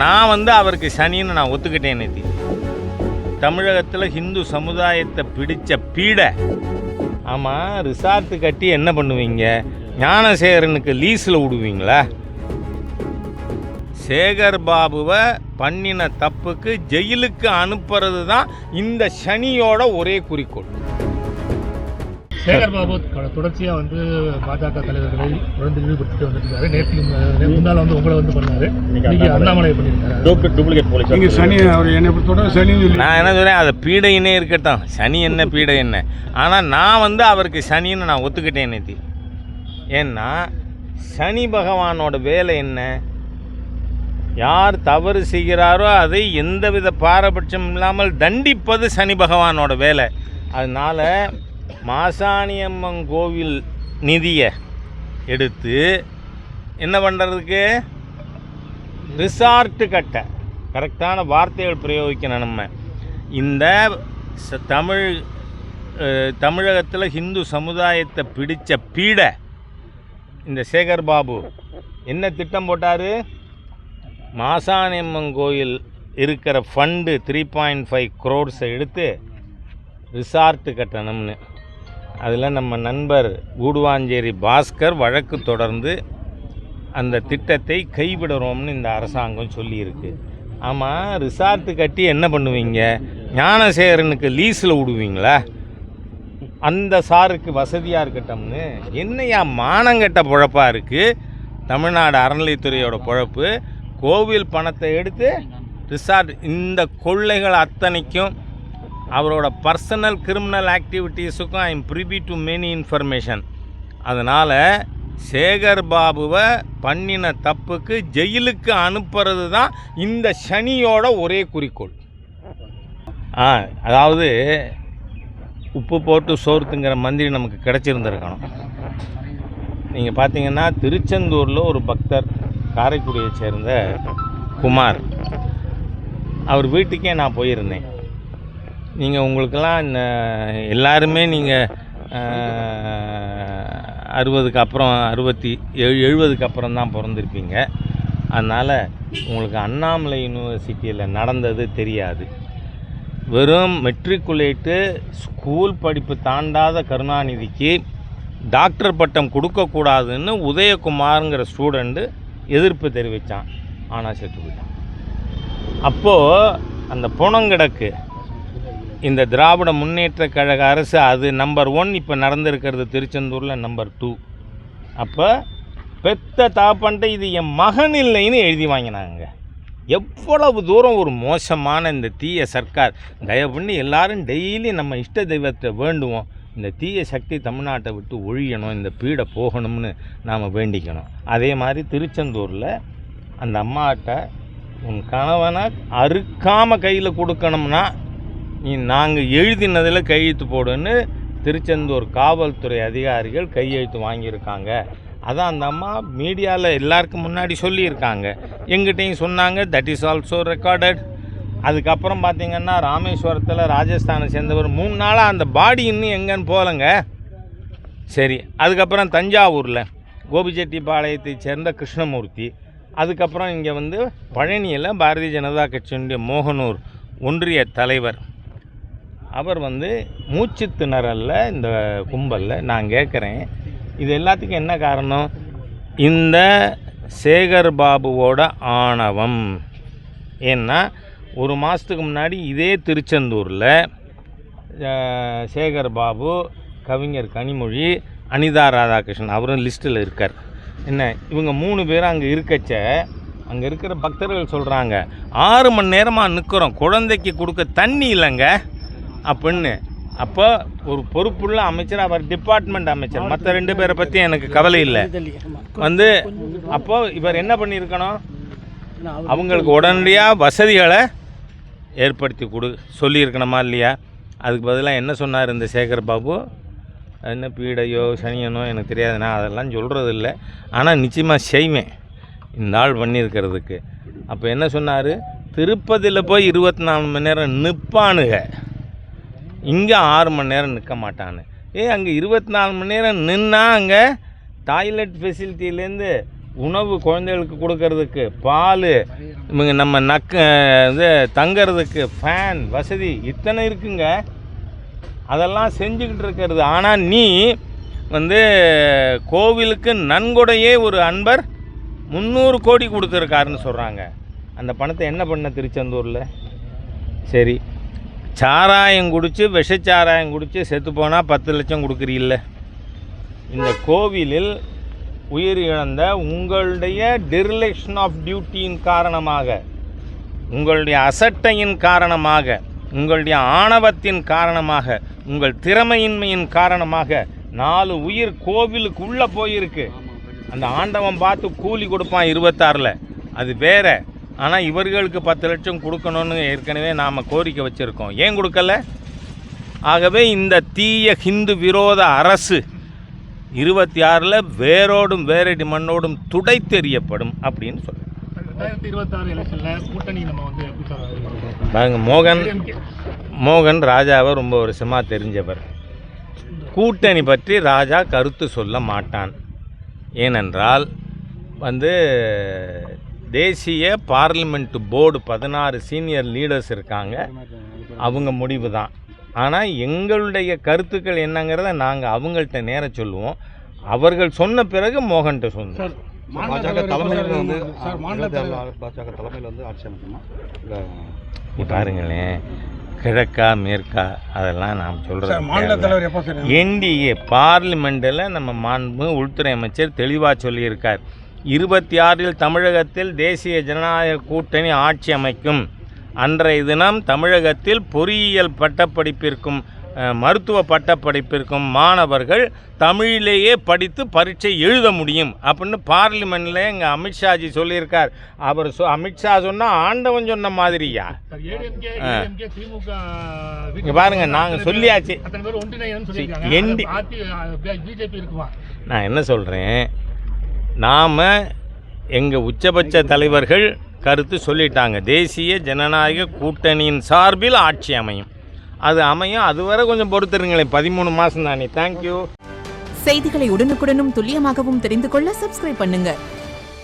நான் அவருக்கு சனின்னு நான் ஒத்துக்கிட்டேன். நேத்தி தமிழகத்தில் ஹிந்து சமுதாயத்தை பிடிச்ச பீடை. ஆமாம், ரிசார்ட்டு கட்டி என்ன பண்ணுவீங்க? ஞானசேகரனுக்கு லீஸில் விடுவீங்களா? சேகர் பாபுவை பண்ணின தப்புக்கு ஜெயிலுக்கு அனுப்புறது தான் இந்த சனியோட ஒரே குறிக்கோள். சேகர் பாபு தொடர்ச்சியாக பாஜக தலைவர்களை தொடர்ந்து ஈடுபட்டு வந்துருக்காரு. நேற்று முன்னால் உங்களை பண்ணாரு, இன்னைக்கு அண்ணாமலை பண்ணியிருக்காரு. சனி அவர் என்னை சனி நான் என்ன சொல்றேன், அதை பீடையினே இருக்கட்டும், சனி என்ன பீடை என்ன. ஆனால் நான் அவருக்கு சனின்னு நான் ஒத்துக்கிட்டேன் நேத்தி. ஏன்னா சனி பகவானோட வேலை என்ன? யார் தவறு செய்கிறாரோ அதை எந்தவித பாரபட்சம் இல்லாமல் தண்டிப்பது சனி பகவானோட வேலை. அதனால் மாசாணியம்மன் கோவில் நிதியை எடுத்து என்ன பண்ணுறதுக்கு? ரிசார்ட்டு கட்ட கரெக்டான வார்த்தைகள் பிரயோகிக்கணும். நம்ம இந்த தமிழகத்தில் ஹிந்து சமுதாயத்தை பிடிச்ச பீடை இந்த சேகர் பாபு என்ன திட்டம் போட்டார்? மாசாணியம்மன் கோயில் இருக்கிற ஃபண்டு 3.5 crores எடுத்து ரிசார்ட்டு கட்டணும்னு. அதில் நம்ம நண்பர் கூடுவாஞ்சேரி பாஸ்கர் வழக்கு தொடர்ந்து அந்த திட்டத்தை கைவிடுறோம்னு இந்த அரசாங்கம் சொல்லியிருக்கு. ஆமாம், ரிசார்ட்டு கட்டி என்ன பண்ணுவீங்க? ஞானசேகரனுக்கு லீஸில் விடுவீங்களா? அந்த சாருக்கு வசதியாக இருக்கட்டும்னு. என்னையா மானங்கட்ட பொழப்பாக இருக்குது தமிழ்நாடு அறநிலைத்துறையோட பொழப்பு. கோவில் பணத்தை எடுத்து ரிசார்ட், இந்த கொள்ளைகள் அத்தனைக்கும் அவரோட பர்சனல் கிரிமினல் ஆக்டிவிட்டீஸுக்கும் I am privy to many information. அதனால் சேகர் பாபுவை பண்ணின தப்புக்கு ஜெயிலுக்கு அனுப்புறது தான் இந்த சனியோட ஒரே குறிக்கோள். அதாவது உப்பு போட்டு சோறுத்துங்கிற மந்திரி நமக்கு கிடச்சிருந்துருக்கணும். நீங்கள் பார்த்தீங்கன்னா திருச்செந்தூரில் ஒரு பக்தர், காரைக்குடியை சேர்ந்த குமார், அவர் வீட்டுக்கே நான் போயிருந்தேன். நீங்கள் உங்களுக்கெல்லாம் எல்லாருமே நீங்கள் 60க்கு அப்புறம் 70க்கு அப்புறம் தான் பிறந்திருப்பீங்க. அதனால் உங்களுக்கு அண்ணாமலை யூனிவர்சிட்டியில் நடந்தது தெரியாது. வெறும் மெட்ரிகுலேட்டு ஸ்கூல் படிப்பு தாண்டாத கருணாநிதிக்கு டாக்டர் பட்டம் கொடுக்கக்கூடாதுன்னு உதயகுமாருங்கிற ஸ்டூடெண்ட்டு எதிர்ப்பு தெரிவித்தான். ஆனால் செத்து போயிட்டான். அப்போது அந்த பொணங்கிடக்கு இந்த திராவிட முன்னேற்ற கழக அரசு அது நம்பர் 1. இப்போ நடந்திருக்கிறது திருச்செந்தூரில் நம்பர் 2. அப்போ பெத்த தாப்பன்ட்டு இது என் மகன் இல்லைன்னு எழுதி வாங்கினாங்க. எவ்வளவு தூரம் ஒரு மோசமான இந்த தீய சர்க்கார். தயவு பண்ணி எல்லோரும் டெய்லி நம்ம இஷ்ட தெய்வத்தை வேண்டுவோம். இந்த தீய சக்தி தமிழ்நாட்டை விட்டு ஒழியணும், இந்த பீடை போகணும்னு நாம் வேண்டிக்கணும். அதே மாதிரி திருச்செந்தூரில் அந்த அம்மாட்ட உன் கணவனை அறுக்காமல் கையில் கொடுக்கணும்னா நீ நாங்கள் எழுதினதில் கையெழுத்து போடுன்னு திருச்செந்தூர் காவல்துறை அதிகாரிகள் கையெழுத்து வாங்கியிருக்காங்க. அதான் அந்த அம்மா மீடியாவில் எல்லாருக்கும் முன்னாடி சொல்லியிருக்காங்க, எங்கிட்டையும் சொன்னாங்க. That is also recorded. அதுக்கப்புறம் பார்த்திங்கன்னா ராமேஸ்வரத்தில் ராஜஸ்தானை சேர்ந்தவர் 3 நாளாக அந்த பாடி இன்னும் எங்கன்னு போகலைங்க. சரி, அதுக்கப்புறம் தஞ்சாவூரில் கோபிச்செட்டிப்பாளையத்தை சேர்ந்த கிருஷ்ணமூர்த்தி, அதுக்கப்புறம் இங்கே பழனியில் பாரதிய ஜனதா கட்சியினுடைய மோகனூர் ஒன்றிய தலைவர், அவர் மூச்சு திணறலில் இந்த கும்பலில். நான் கேட்குறேன், இது எல்லாத்துக்கும் என்ன காரணம்? இந்த சேகர் பாபுவோட ஆணவம். ஏன்னா ஒரு மாதத்துக்கு முன்னாடி இதே திருச்செந்தூரில் சேகர் பாபு, கவிஞர் கனிமொழி, அனிதா ராதாகிருஷ்ணன் அவரும் லிஸ்ட்டில் இருக்கார். என்ன, இவங்க 3 பேரும் அங்கே இருக்கச்ச அங்கே இருக்கிற பக்தர்கள் சொல்கிறாங்க, 6 மணி நேரமாக நிற்கிறோம், குழந்தைக்கு கொடுக்க தண்ணி இல்லைங்க அப்படின்னு. அப்போ ஒரு பொறுப்புள்ள அமைச்சர், அவர் டிபார்ட்மெண்ட் அமைச்சர், மற்ற 2 பேரை பற்றி எனக்கு கவலை இல்லை. அப்போது இவர் என்ன பண்ணியிருக்கணும்? அவங்களுக்கு உடனடியாக வசதிகளை ஏற்படுத்தி சொல்லியிருக்கணுமா இல்லையா? அதுக்கு பதிலாக என்ன சொன்னார் இந்த சேகர் பாபு? என்ன பீடையோ சனியனோ எனக்கு தெரியாதுண்ணா, அதெல்லாம் சொல்கிறது இல்லை, ஆனால் நிச்சயமாக செய்வேன் இந்த ஆள் பண்ணியிருக்கிறதுக்கு. அப்போ என்ன சொன்னார்? திருப்பதியில் போய் 24 மணி நேரம் நிற்பானுங்க, இங்கே 6 மணி நேரம் நிற்க மாட்டான்னு. அங்கே 24 மணி நேரம் நின்னா அங்கே டாய்லெட் ஃபெசிலிட்டிலேருந்து உணவு குழந்தைகளுக்கு கொடுக்கறதுக்கு, பால், நம்ம இது தங்கிறதுக்கு ஃபேன் வசதி இத்தனை இருக்குங்க. அதெல்லாம் செஞ்சுக்கிட்டு இருக்கிறது. ஆனால் நீ வந்து கோவிலுக்கு நன்கொடையே ஒரு அன்பர் 300 கோடி கொடுத்துருக்காருன்னு சொல்கிறாங்க. அந்த பணத்தை என்ன பண்ண திருச்செந்தூரில்? சரி, சாராயம் குடித்து விஷச்சாராயம் குடித்து செத்து போனால் 10 லட்சம் கொடுக்குறீல்ல. இந்த கோவிலில் உயிர் இழந்த உங்களுடைய டெரிலேஷன் ஆஃப் டியூட்டியின் காரணமாக, உங்களுடைய அசட்டையின் காரணமாக, உங்களுடைய ஆணவத்தின் காரணமாக, உங்கள் திறமையின்மையின் காரணமாக 4 உயிர் கோவிலுக்குள்ளே போயிருக்கு. அந்த ஆண்டவன் பார்த்து கூலி கொடுப்பான் 26ல், அது வேற. ஆனால் இவர்களுக்கு 10 லட்சம் கொடுக்கணும்னு ஏற்கனவே நாம் கோரிக்கை வச்சுருக்கோம். ஏன் கொடுக்கல? ஆகவே இந்த தீய ஹிந்து விரோத அரசு 26ல் வேரோடும் வேரடி மண்ணோடும் துடை தெரியப்படும் அப்படின்னு சொல்லுங்கள். 2026 எலெக்ஷனில் கூட்டணி நம்ம வந்து எப்படி சார் பாருங்க, மோகன் ராஜாவை ரொம்ப வருஷமாக தெரிஞ்சவர். கூட்டணி பற்றி ராஜா கருத்து சொல்ல மாட்டான். ஏனென்றால் வந்து தேசிய பார்லிமெண்ட் போர்டு 16 சீனியர் லீடர்ஸ் இருக்காங்க, அவங்க முடிவு தான். ஆனால் எங்களுடைய கருத்துக்கள் என்னங்கிறத நாங்கள் அவங்கள்ட்ட நேர சொல்லுவோம். அவர்கள் சொன்ன பிறகு மோகன்கிட்ட சொல்லுவோம். பாஜக தலைமையில் வந்து பாஜக தலைமையில் வந்து ஆட்சி அமைக்குமா? பாருங்களேன், கிழக்கா மேற்கா அதெல்லாம் நாம் சொல்கிறோம். என்டிஏ பார்லிமெண்ட்டில் நம்ம மாண்பு உள்துறை அமைச்சர் தெளிவாக சொல்லியிருக்கார். 26ல் தமிழகத்தில் தேசிய ஜனநாயக கூட்டணி ஆட்சி அமைக்கும். அன்றைய தினம் தமிழகத்தில் பொறியியல் பட்டப்படிப்பிற்கும் மருத்துவ பட்டப்படிப்பிற்கும் மாணவர்கள் தமிழிலேயே படித்து பரீட்சை எழுத முடியும் அப்படின்னு பார்லிமெண்ட்டில் எங்கள் அமித்ஷாஜி சொல்லியிருக்கார். அவர் அமித்ஷா சொன்னால் ஆண்டவன் சொன்ன மாதிரியா? இங்கே பாருங்கள், நாங்கள் சொல்லியாச்சு. நான் என்ன சொல்கிறேன், நாம் எங்கள் உச்சபட்ச தலைவர்கள் கருத்து சொல்லிட்டாங்க. தேசிய ஜனநாயக கூட்டணியின் சார்பில் ஆட்சி அமையும். அது அமையும். அதுவரை கொஞ்சம் பொறுத்துருங்களேன், 13 மாதம் தானே. தேங்க்யூ. செய்திகளை உடனுக்குடனும் துல்லியமாகவும் தெரிந்து கொள்ள சப்ஸ்கிரைப் பண்ணுங்க.